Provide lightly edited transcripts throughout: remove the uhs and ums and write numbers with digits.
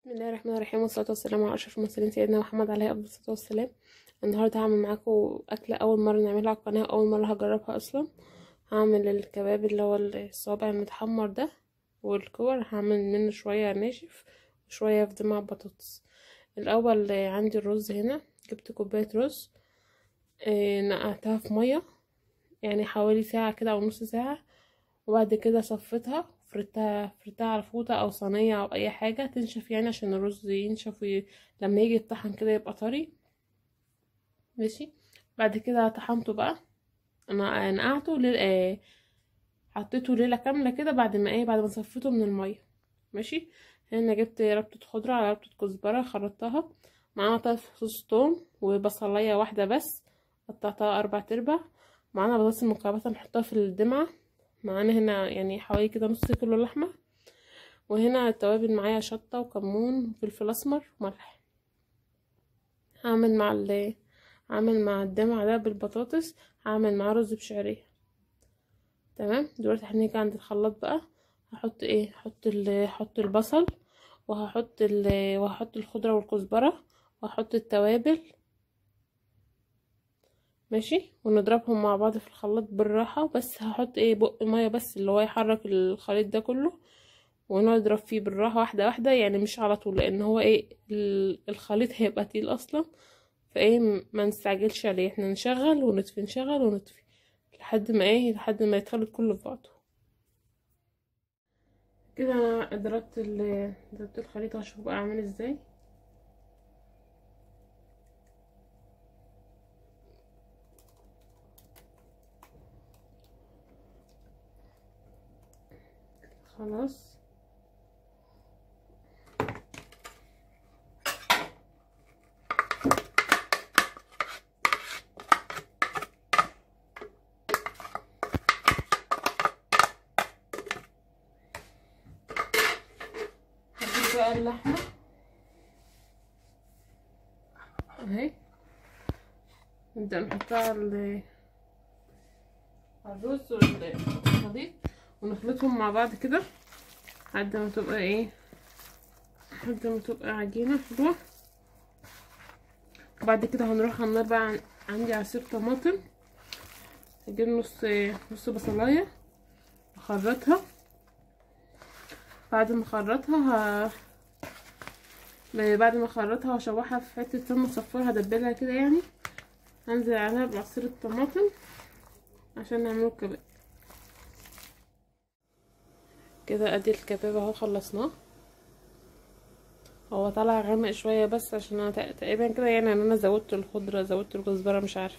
بسم الله الرحمن الرحيم، والصلاة والسلام على أشرف المرسلين سيدنا محمد عليه أفضل الصلاة والسلام. النهاردة هعمل معاكم أكلة أول مرة نعملها على القناة، أول مرة هجربها أصلا. هعمل الكباب اللي هو الصوابع المتحمر ده، والكور هعمل منه شوية ناشف وشوية في مع بطاطس. الأول عندي الرز هنا، جبت كوباية رز، نقعتها في مية يعني حوالي ساعة كده أو نص ساعة، وبعد كده صفيتها فردتها على فوطة او صينية او اي حاجة تنشف، يعني عشان الرز ينشف لما يجي يتطحن كده يبقى طري. ماشي. بعد كده طحنته بقى، انا نقعته حطيته ليلة كاملة كده بعد ما صفيته من المية. ماشي. هنا جبت ربطة خضرة على ربطة كزبرة، خرطتها معانا طرف فصوص توم وبصلاية واحدة بس، قطعتها 4/4. معانا بطاطس مكعبات نحطها في الدمعة. معانا هنا يعني حوالي كده نص كيلو لحمة. وهنا التوابل معايا شطة وكمون وفلفل اسمر وملح. هعمل مع الدمع ده بالبطاطس، هعمل معاه رز بشعرية. تمام. دلوقتي هنيجي عند الخلاط بقى. هحط البصل، وهحط الخضرة والكزبرة، وهحط التوابل. ماشي. ونضربهم مع بعض في الخلاط بالراحة، بس هحط بق مية بس اللي هو يحرك الخليط ده كله، ونضرب فيه بالراحة واحدة واحدة، يعني مش على طول، لان هو الخليط هيبقى تقيل اصلا. ما نستعجلش عليه، احنا نشغل ونطفي لحد ما يتخلط كله في بعضه كده. انا ضربت الخليط، هشوف بقى اعمل ازاي. خلاص. هجيب بقى اللحمة اهي، نبدأ نحطها على الرز والخليط، ونخلطهم مع بعض كده لحد ما تبقى عجينة حلوة. وبعد كده هنروح على النار بقى. عندي عصير طماطم، هجيب نص بصلاية اخرطها. بعد ما اخرطها واشوحها في حته سمنه صفارها، هدبلها كده يعني. هنزل عليها بعصير الطماطم عشان نعمله الكباب. كده ادي الكباب اهو، خلصناه. هو طلع غامق شويه بس عشان انا تقريبا كده، يعني انا زودت الخضره، زودت الكزبره، مش عارفه.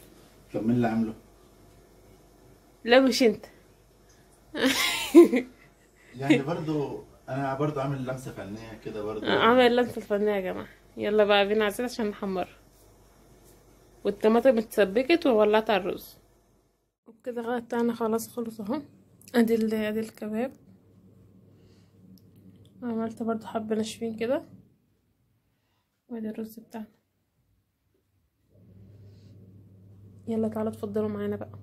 طب مين اللي عامله؟ لا مش انت. يعني انا برضو عامل لمسه فنيه كده برضو. عامل لمسه الفنيه يا جماعه. يلا بقى بينا عصير عشان نحمرها. والطماطم اتسبكت وولعت على الرز. وبكده الغدا بتاعنا خلاص خلص اهو. ادي الكباب. عملت برضو حبة ناشفين كده. وادي الرز بتاعنا. يلا تعالوا اتفضلوا معانا بقى.